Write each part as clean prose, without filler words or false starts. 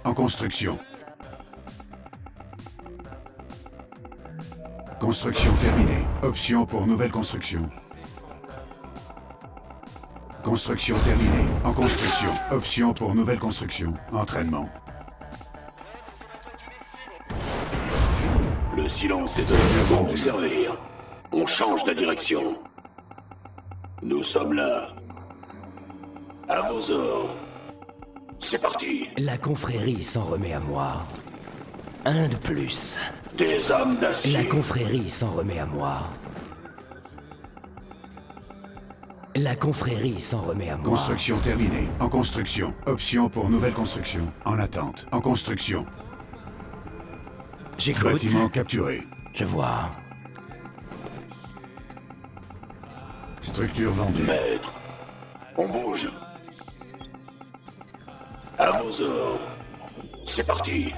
En construction. Construction terminée. Option pour nouvelle construction. Construction terminée. En construction. Option pour nouvelle construction. Entraînement. Le silence est un bon pour servir. On change de direction. Nous sommes là. À vos ordres. C'est parti. La confrérie s'en remet à moi. Un de plus. Des hommes d'acier. La confrérie s'en remet à moi. La confrérie s'en remet à moi. Construction terminée. En construction. Option pour nouvelle construction. En attente. En construction. J'écoute. Bâtiment capturé. Je vois. Structure vendue. Maître. On bouge. À vos ordres. C'est parti.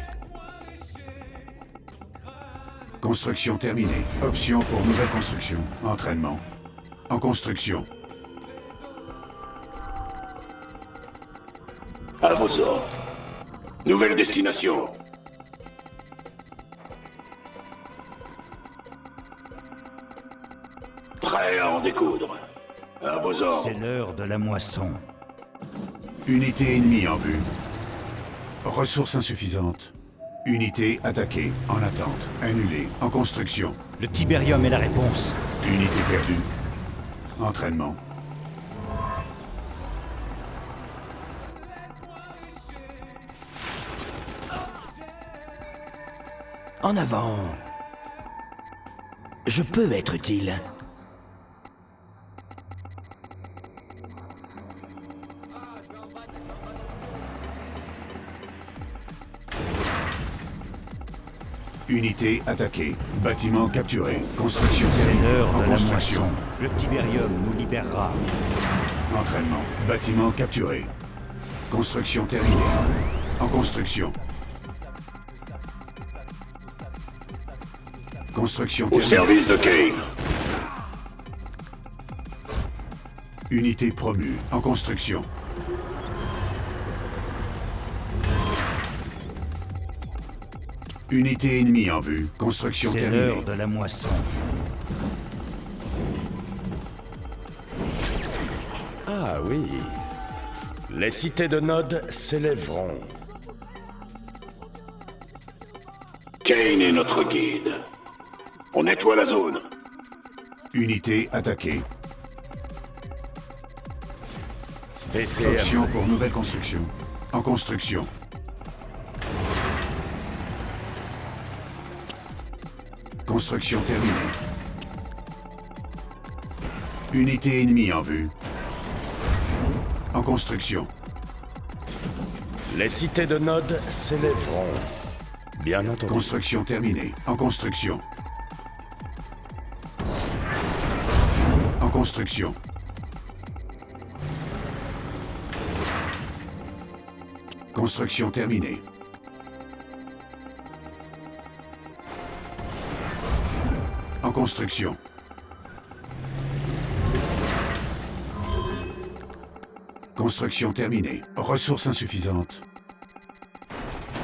Construction terminée. Option pour nouvelle construction. Entraînement. En construction. À vos ordres. Nouvelle destination. Prêt à en découdre. À vos ordres. C'est l'heure de la moisson. Unité ennemie en vue. Ressources insuffisantes. Unité attaquée. En attente. Annulée. En construction. Le Tiberium est la réponse. Unité perdue. Entraînement. En avant. Je peux être utile. Unité attaquée. Bâtiment capturé. Construction C'est terminée. l'heure En de la construction. moisson. Le Tiberium nous libérera. Entraînement. Bâtiment capturé. Construction terminée. En construction. Construction Au terminée. service de Kane. Unité promue. En construction. Unité ennemie en vue. Construction C'est terminée. l'heure de la moisson. Ah oui. Les cités de Nod s'élèveront. Kane est notre guide. On nettoie la zone. Unité attaquée. VCM. Option pour nouvelle construction. En construction. Construction terminée. Unité ennemie en vue. En construction. Les cités de Nod s'élèveront. Bien entendu. Construction terminée. En construction. En construction. Construction terminée. En construction. Construction terminée. Ressources insuffisantes.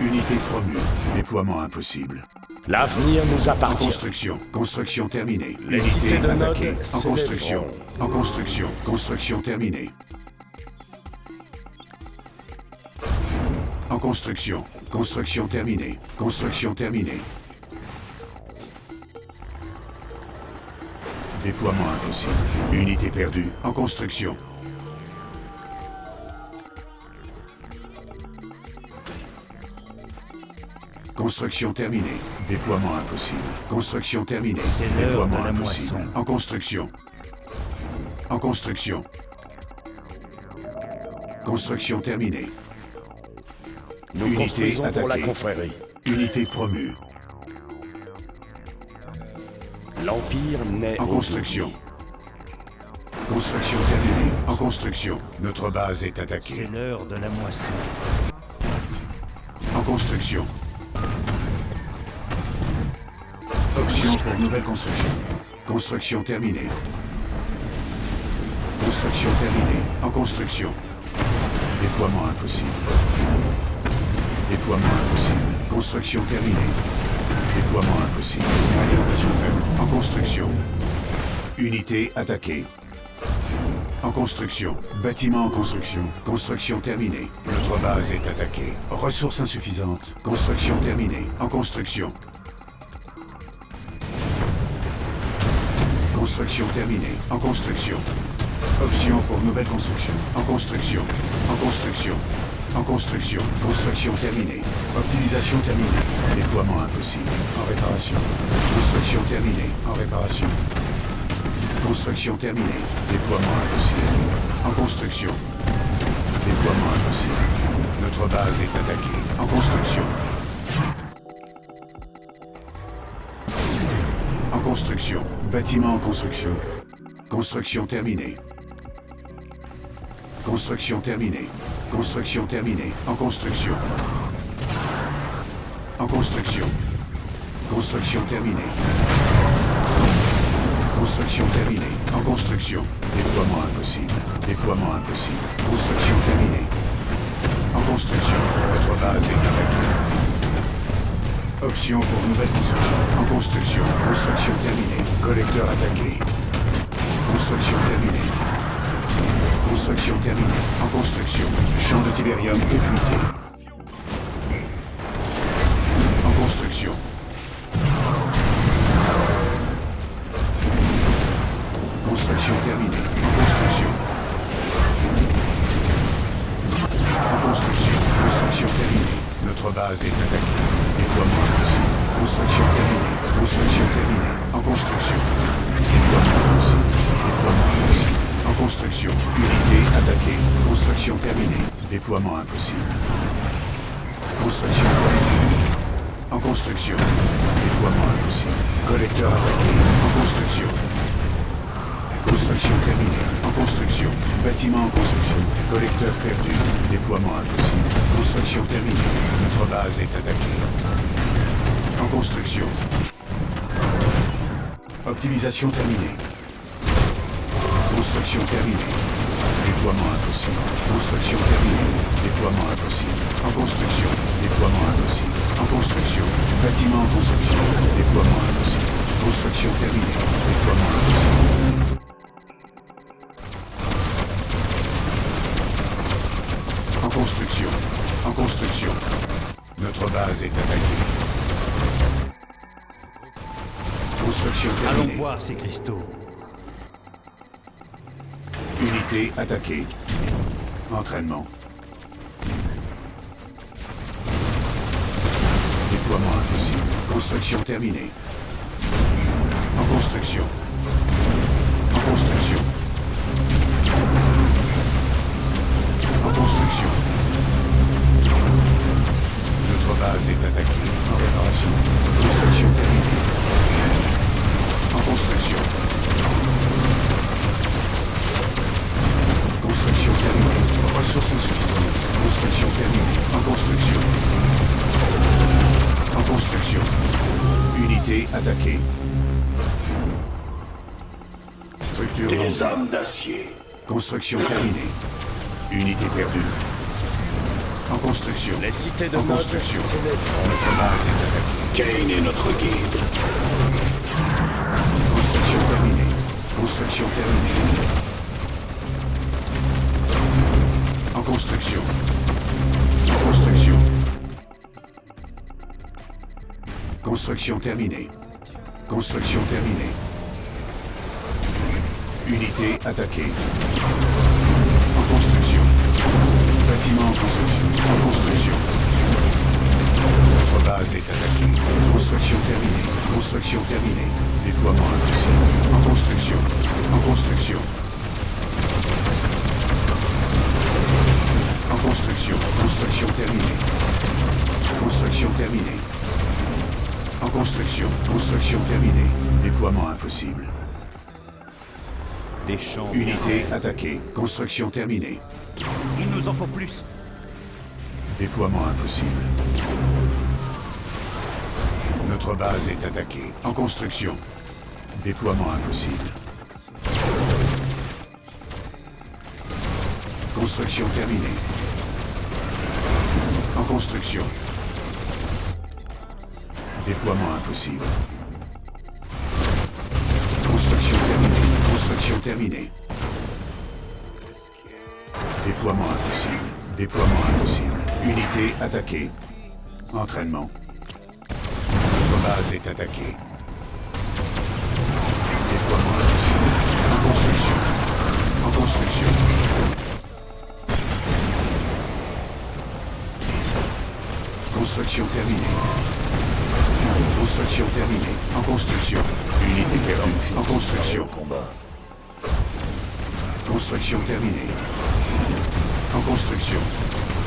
Unité promue. Déploiement impossible. L'avenir nous En appartient. construction. Construction terminée. Les Unité cités de Nod attaquée. En s'élèveront. construction. En construction. Construction terminée. En construction. Construction terminée. Construction terminée. Déploiement impossible. Unité perdue. En construction. Construction terminée. Déploiement impossible. Construction terminée. C'est l'heure Déploiement de la impossible. moisson. En construction. En construction. Construction terminée. Nous Unité construisons pour la attaquée. confrérie. Unité promue. L'Empire naît En au construction. Construction terminée. En construction. Notre base est attaquée. C'est l'heure de la moisson. En construction. Option pour nouvelle construction. Construction terminée. Construction terminée. En construction. Déploiement impossible. Déploiement impossible. Construction terminée. Déploiement impossible. Alimentation faible. En construction. Unité attaquée. En construction. Bâtiment en construction. Construction terminée. Notre base est attaquée. Ressources insuffisantes. Construction terminée. En construction. Construction terminée. En construction. Option pour nouvelle construction. En construction. En construction. En construction. Construction terminée. Optimisation terminée. Déploiement impossible. En réparation. Construction terminée. En réparation. Construction terminée. Déploiement impossible. En construction. Déploiement impossible. Notre base est attaquée. En construction. En construction. Bâtiment en construction. Construction terminée. Construction terminée. Construction terminée. En construction. En construction. Construction terminée. Construction terminée. En construction. Déploiement impossible. Déploiement impossible. Construction terminée. En construction. Votre base est attaquée. Option pour nouvelle construction. En construction. Construction terminée. Collecteur attaqué. Construction terminée. Construction terminée. En construction. Champ de Tiberium épuisé. En construction. Construction terminée. En construction. En construction. Construction terminée. Notre base est attaquée. Déploiement impossible. Construction terminée. Construction terminée. En construction. Déploiement impossible. Déploiement impossible. En construction. Unité attaquée. Construction terminée. Déploiement impossible. Construction terminée. En construction. Déploiement impossible. Collecteur attaqué. En construction. Construction terminée. En construction. Bâtiment en construction. Collecteur perdu. Déploiement impossible. Construction terminée. Notre base est attaquée. En construction. Optimisation terminée. Construction terminée. Déploiement impossible. Construction terminée. Déploiement impossible. En construction. Déploiement impossible. En construction. Bâtiment en construction. Déploiement impossible. Construction terminée. Déploiement impossible. En construction. En construction. Notre base est attaquée. Construction Allons terminée. voir ces cristaux. Unité attaquée. Entraînement. Déploiement impossible. Construction terminée. En construction. En construction. En construction. Notre base est attaquée. En réparation. Construction terminée. En construction. Construction terminée. Ressources insuffisantes. Construction terminée. En construction. En construction. Unité attaquée. Structure Des vendue. armes d'acier. Construction terminée. Unité perdue. En construction. Les cités de En Nod construction. célèbrent. Notre base est attaquée. Kane est notre guide. Construction terminée. Construction terminée. En construction. En construction. Construction terminée. Construction terminée. Unité attaquée. En construction. Bâtiment en construction. En construction. Notre base est attaquée. Construction terminée. Construction terminée. Déploiement impossible. En construction. En construction. En construction. Construction terminée. Construction terminée. En construction. Construction terminée. Déploiement impossible. Des champs. Unité attaquée. Construction terminée. Il nous en faut plus. Déploiement impossible. Notre base est attaquée. En construction. Déploiement impossible. Construction terminée. En construction. Déploiement impossible. Construction terminée. Construction terminée. Déploiement impossible. Déploiement impossible. Unité attaquée. Entraînement. Notre base est attaquée. Déploiement impossible. En construction. En construction. Construction terminée. Construction terminée. En construction. Unité perdue. En construction. Construction terminée. En construction.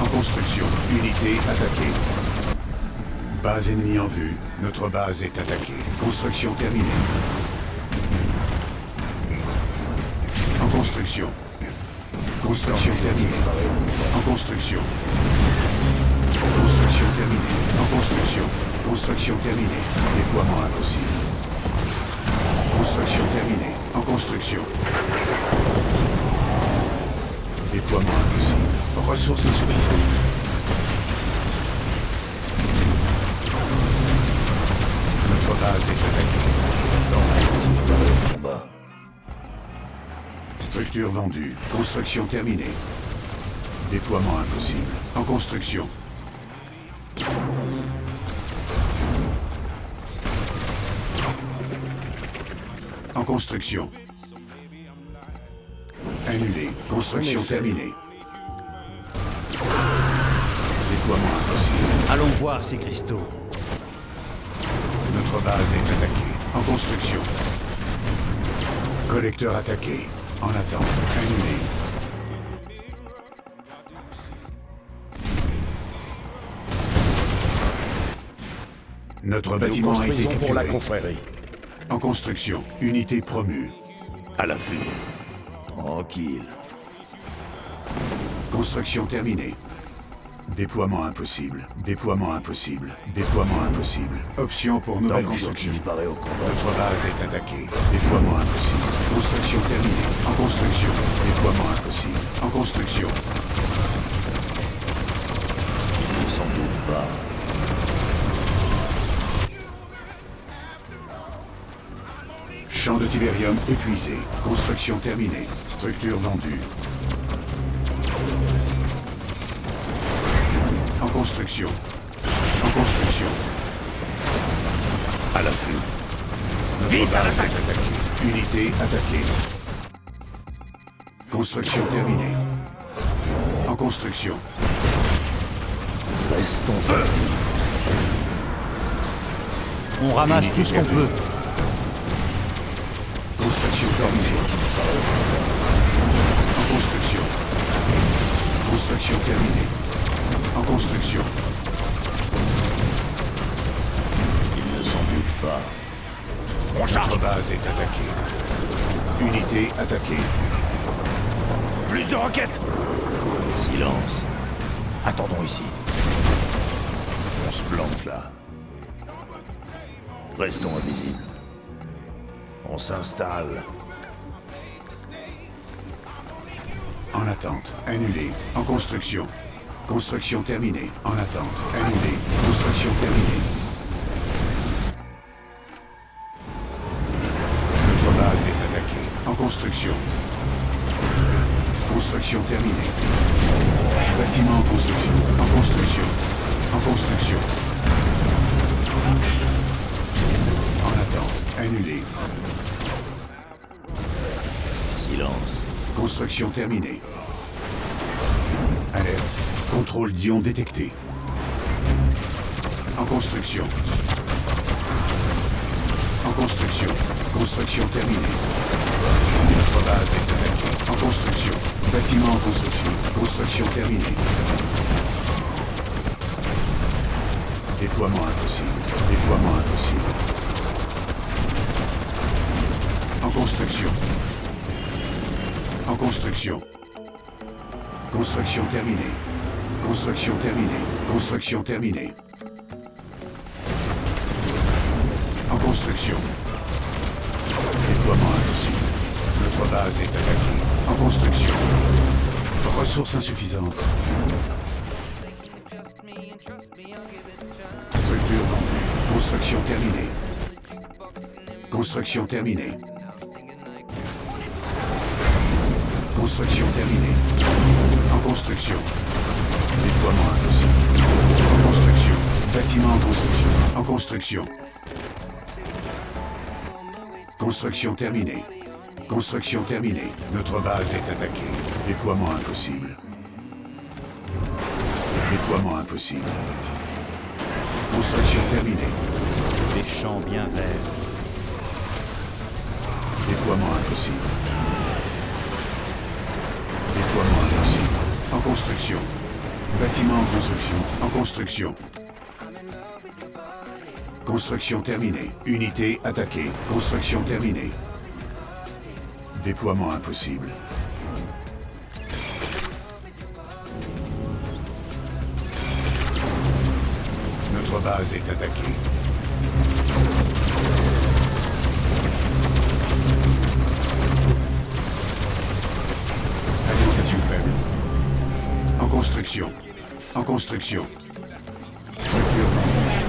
En construction. Unité attaquée. Base ennemie en vue. Notre base est attaquée. Construction terminée. En construction. Construction terminée. En construction. Construction terminée. En construction. Construction terminée. Déploiement impossible. Construction terminée. En construction. Déploiement impossible. Ressources insuffisantes. Notre base est attaquée. Structure vendue. Construction terminée. Déploiement impossible. En construction. En construction. Annulé. Construction terminée. Déploiement impossible. Allons voir ces cristaux. Notre base est attaquée. En construction. Collecteur attaqué. En attente. Annulé. Notre Nous bâtiment a été construisons pour la capturé. confrérie. En construction. Unité promue. À l'affût. Tranquille. Construction terminée. Déploiement impossible. Déploiement impossible. Déploiement impossible. Option pour nouvelle construction. Disparaît au combat. Notre base est attaquée. Déploiement impossible. Construction terminée. En construction. Déploiement impossible. En construction. Sans doute pas. Champ de Tiberium épuisé. Construction terminée. Structure vendue. En construction. En construction. À l'affût. Notre base est attaquée. Unité attaquée. Construction terminée. En construction. Restons. On ramasse Unité tout ce qu'on perdue. peut. Construction terminée. En construction. Construction terminée. En construction. Ils ne s'en doutent pas. Notre base est attaquée. Unité attaquée. Plus de roquettes. Silence. Attendons ici. On se plante là. Restons invisibles. On s'installe. En attente. Annulé. En construction. Construction terminée. En attente. Annulé. Construction terminée. Notre base est attaquée. En construction. Construction terminée. Bâtiment en construction. En construction. En construction. En attente. Annulé. Silence. Construction terminée. Alerte. Contrôle d'ion détecté. En construction. En construction. Construction terminée. Notre base est attaquée. En construction. Bâtiment en construction. Construction terminée. Déploiement impossible. Déploiement impossible. En construction. En construction. Construction terminée. Construction terminée. Construction terminée. En construction. Déploiement impossible. Notre base est attaquée. En construction. Ressources insuffisantes. Structure vendue. Construction terminée. Construction terminée. Construction terminée. En construction. Déploiement impossible. En construction. Bâtiment en construction. En construction. Construction terminée. Construction terminée. Notre base est attaquée. Déploiement impossible. Déploiement impossible. Construction terminée. Des champs bien verts. Déploiement impossible. Déploiement impossible. En construction. Bâtiment en construction. En construction. Construction terminée. Unité attaquée. Construction terminée. Déploiement impossible. Notre base est attaquée. Alimentation faible. En construction. En construction. Structure vendue.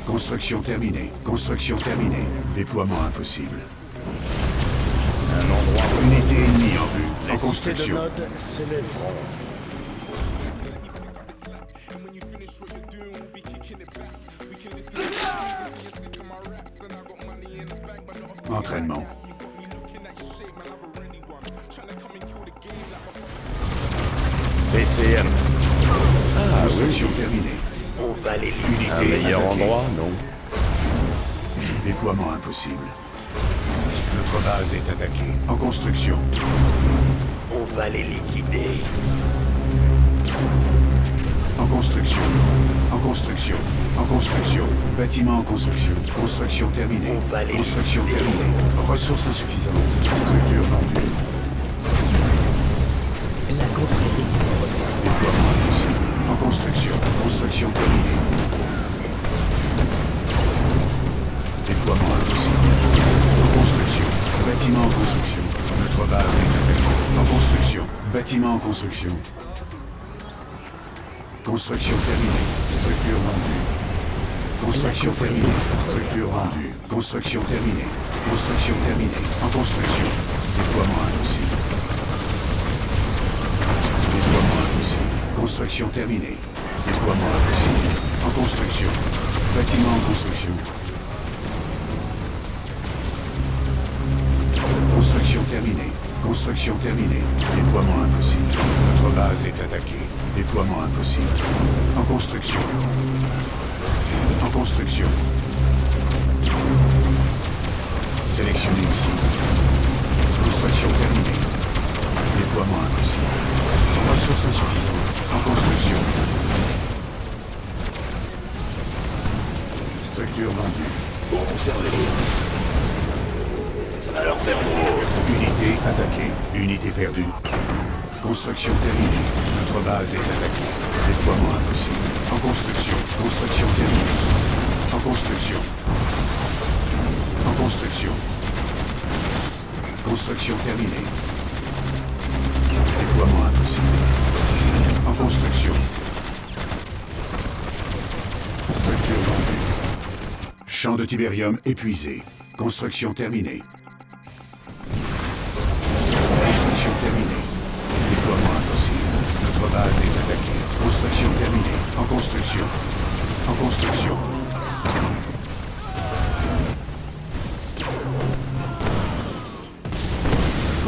Construction terminée. Construction terminée. Déploiement impossible. Un endroit où Unité ennemie en vue. En les cités de construction. Nod s'élèveront. Entraînement. PCM. Ah oui, Construction terminée. On va les Unité un meilleur attaquée. endroit, non? Déploiement impossible. Notre base est attaquée. En construction. On va les liquider. En construction. En construction. En construction. Bâtiment en construction. Construction terminée. On va les Construction liquider. terminée. Ressources insuffisantes. Structure vendue. La confrérie s'en remet. Déploiement impossible. En construction. Construction terminée. Déploiement impossible. En construction. Bâtiment en construction. Notre base est attaquée. En construction. Bâtiment en construction. Construction terminée. Structure vendue. Construction terminée. Structure vendue. Construction terminée. Construction terminée. En construction. Déploiement impossible. Déploiement impossible. Construction terminée. Déploiement impossible. En construction. Bâtiment en construction. Construction terminée. Construction terminée. Déploiement impossible. Notre base est attaquée. Déploiement impossible. En construction. En construction. Sélectionnez ici. Construction terminée. Déploiement impossible. Ressources insuffisantes. En construction. Structure vendue. Pour vous servir. Ça va leur faire drôle. Unité attaquée. Unité perdue. Construction terminée. Notre base est attaquée. Déploiement impossible. En construction. Construction terminée. En construction. En construction. Construction terminée. Déploiement impossible. En construction. Structure vendue. Champ de Tibérium épuisé. Construction terminée. Construction terminée. Déploiement impossible. Notre base est attaquée. Construction terminée. En construction. En construction.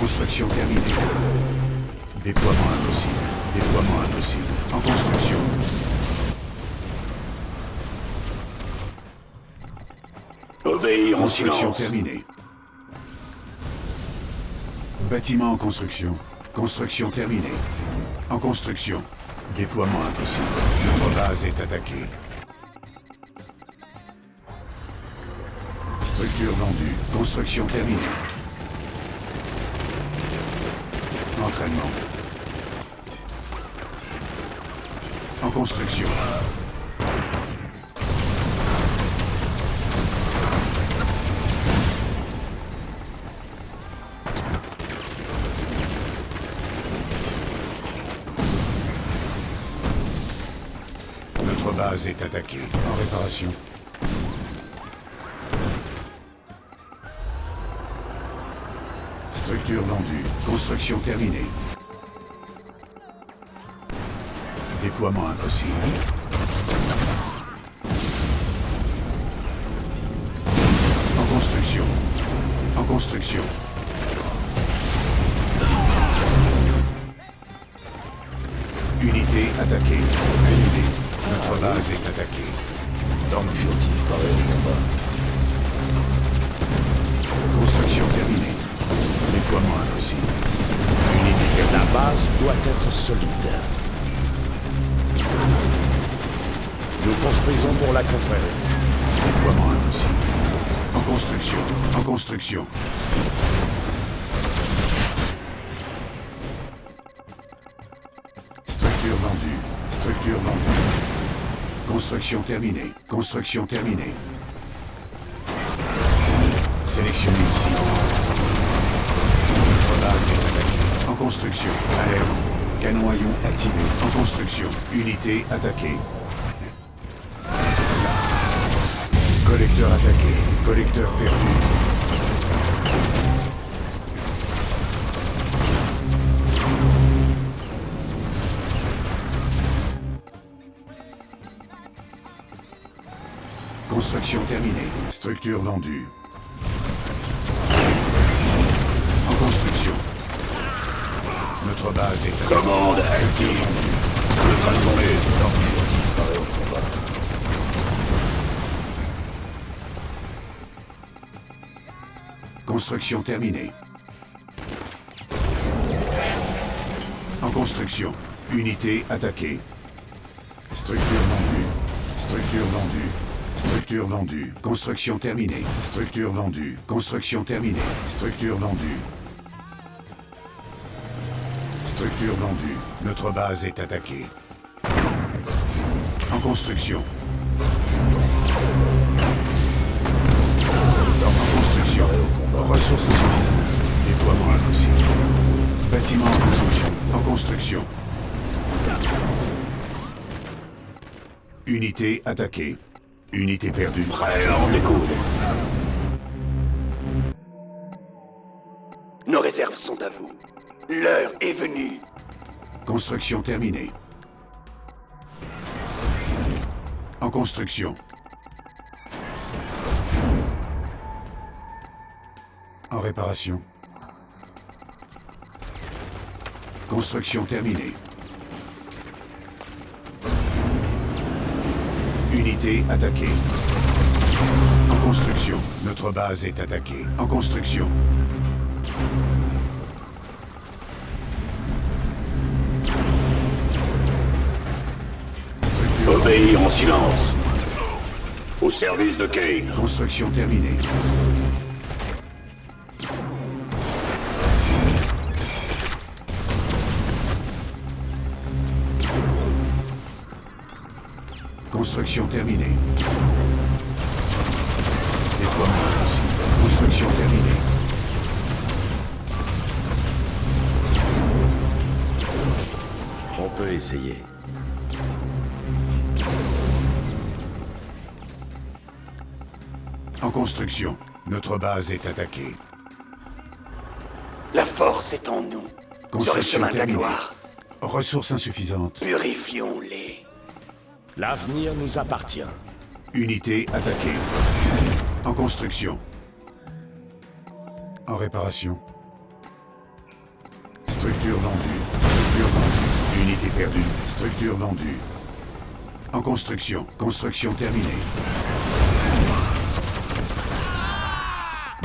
Construction terminée. Déploiement impossible. Déploiement impossible. En construction. Obéir en Construction silence. terminée. Bâtiment en construction. Construction terminée. En construction. Déploiement impossible. Notre base est attaquée. Structure vendue. Construction terminée. Entraînement. En construction. Notre base est attaquée. En réparation. Structure vendue. Construction terminée. Déploiement impossible. En construction. En construction. Unité attaquée. Annulée. Notre base est attaquée. Dans nos furtifs par le combat. Construction terminée. Déploiement impossible. Unité perdue. La base doit être solide. Nous construisons pour la confrérie. Déploiement impossible. En construction. En construction. Structure vendue. Structure vendue. Construction terminée. Construction terminée. Sélectionnez le site. Notre base est attaquée. En construction. Alerte. Canon à ion activé. En construction. Unité attaquée. Collecteur attaqué. Collecteur perdu. Construction terminée. Structure vendue. En construction. Notre base est attaquée. Commande active. Le transformé. Dans nos furtifs par le combat. Construction terminée. En construction. Unité attaquée. Structure vendue. Structure vendue. Structure vendue. Construction terminée. Structure vendue. Construction terminée. Structure vendue. Structure vendue. Notre base est attaquée. En construction. En construction. Ressources insuffisantes. Déploiement impossible. Bâtiment en construction. En construction. Unité attaquée. Unité perdue. Prêt à en découdre. Nos réserves sont à vous. L'heure est venue. Construction terminée. En construction. En réparation. Construction terminée. Unité attaquée. En construction. Notre base est attaquée. En construction. Structure. Obéir en silence. Au service de Kane. Construction terminée. Construction terminée. Déploiement impossible. Construction terminée. On peut essayer. En construction. Notre base est attaquée. La force est en nous. Sur le chemin de la terminée. gloire. Ressources insuffisantes. Purifions-les. L'avenir nous appartient. Unité attaquée. En construction. En réparation. Structure vendue. Structure vendue. Unité perdue. Structure vendue. En construction. Construction terminée.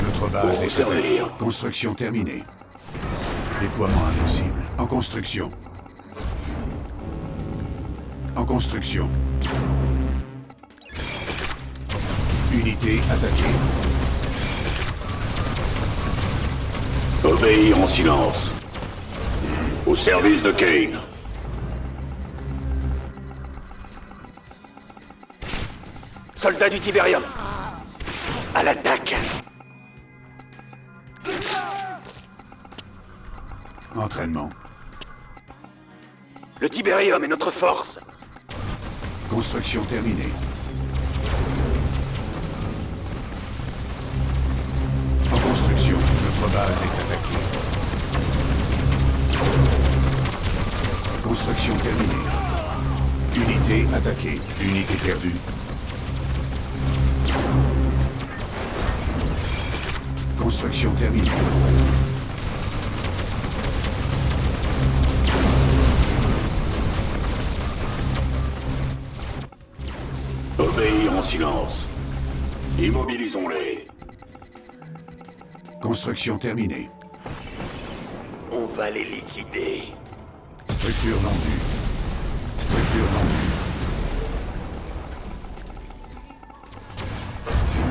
Notre base Pour est servir. attaquée. Construction terminée. Déploiement impossible. En construction. En construction. Unité attaquée. Obéir en silence. Au service de Kane. Soldats du Tiberium. À l'attaque. Entraînement. Le Tiberium est notre force. Construction terminée. En construction, notre base est attaquée. Construction terminée. Unité attaquée. Unité perdue. Construction terminée. Obéir en silence. Immobilisons-les. Construction terminée. On va les liquider. Structure vendue. Structure vendue.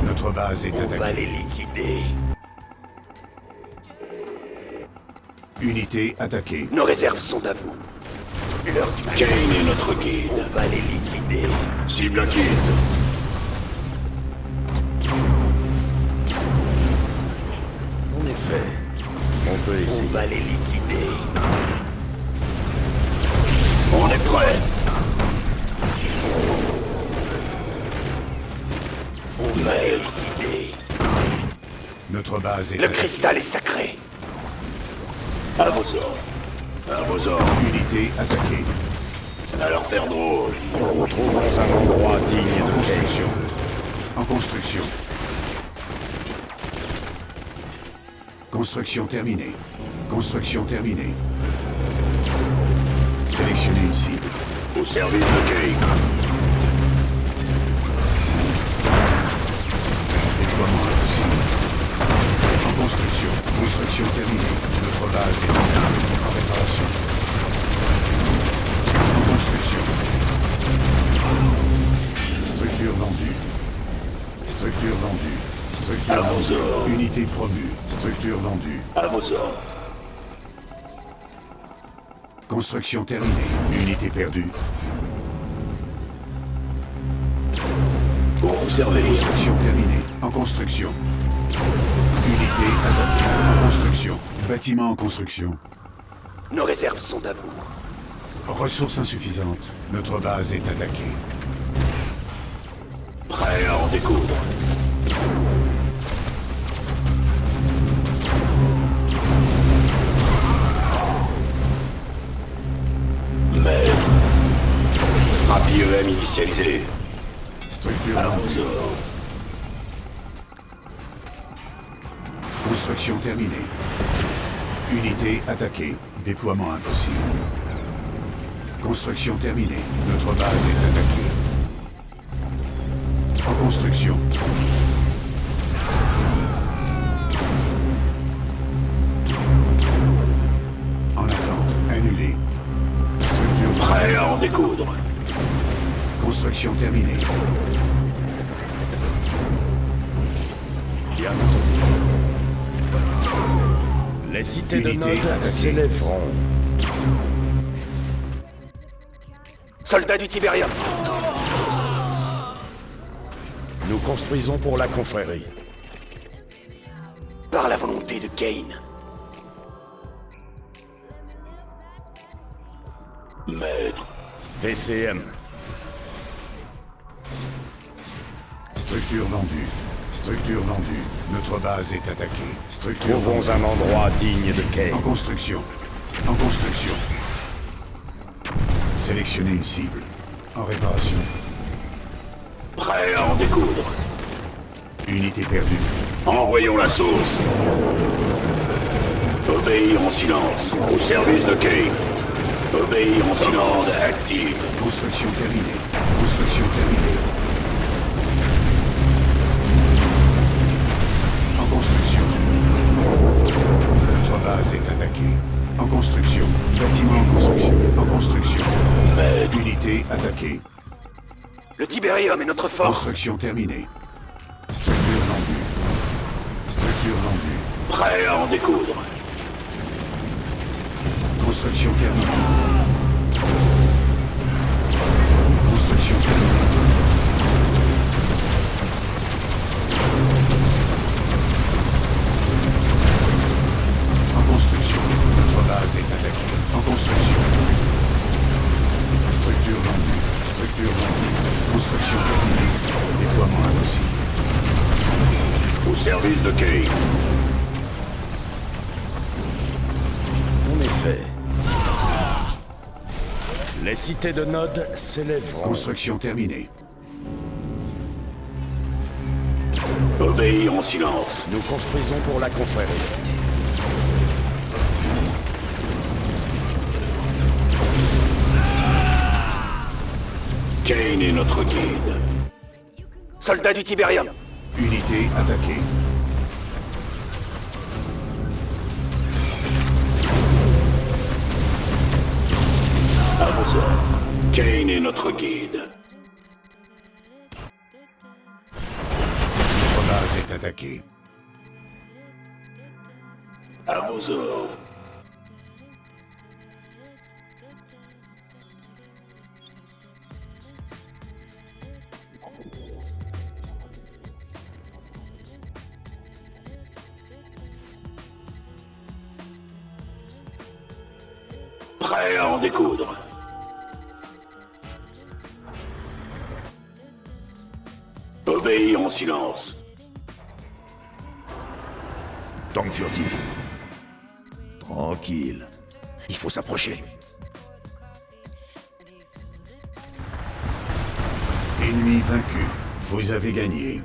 Notre base est On va attaquée. les liquider. Unité attaquée. Nos réserves sont à vous. L'heure du Kane est notre guide. On va les liquider. Cible acquise. En effet, on peut On essayer. va les liquider. On est prêt. On va les liquider. Notre base est Le attaquée. cristal est sacré. À vos ordres. À vos ordres. Unité attaquée. Ça va leur faire drôle. Retrouvons un endroit digne En de Kane. construction. En construction. Construction terminée. Construction terminée. Sélectionnez une cible. Au service de Kane. Déploiement impossible. En construction. Construction terminée. Notre base est en réparation. En construction. Structure vendue. Structure vendue. Structure À vos vendue. ordres. Unité promue. Structure vendue. À vos ordres. Construction terminée. Unité perdue. Pour vous servir. Construction terminée. En construction. Unité attaquée. En construction. Bâtiment en construction. Nos réserves sont à vous. Ressources insuffisantes. Notre base est attaquée. Prêt à en découdre. Maître. Rapide initialisé. Structure À vendue. vos ordres. Construction terminée. Unité attaquée. Déploiement impossible. Construction terminée. Notre base est attaquée. En construction. En attente. Annulé. Structure Prêt à en découdre. Construction terminée. Bien. Les cités de Unité Nod attaquée. s'élèveront. Soldats du Tiberium. Nous construisons pour la confrérie. Par la volonté de Kane. Maître. VCM. Structure vendue. Structure vendue. Notre base est attaquée. Structure Trouvons vendue. un endroit digne de En Kane. construction. En construction. Sélectionnez une cible. En réparation. Prêt à en découdre. Unité perdue. Envoyons la sauce. Obéir en silence. Au service de Kane. Obéir en silence. Active. Construction terminée. Construction terminée. En construction. Notre base est attaquée. En construction. Bâtiment en construction. En construction. Unité attaquée. Le Tiberium est notre force. Construction terminée. Structure vendue. Structure vendue. Prêt à en découdre. Construction terminée. Construction terminée. En construction. Notre base est attaquée. En construction. Structure vendue. Structure vendue. de Kane. En effet. Les cités de Nod s'élèveront. Construction terminée. Obéis en silence. Nous construisons pour la confrérie. Kane est notre guide. Soldats du Tiberium. Unité attaquée. À vos ordres. Kane est notre guide. Notre base est attaquée. À vos ordres. Prêt à en découdre. Obéis en silence. Tank furtif. Tranquille. Il faut s'approcher. Ennemi vaincu. Vous avez gagné.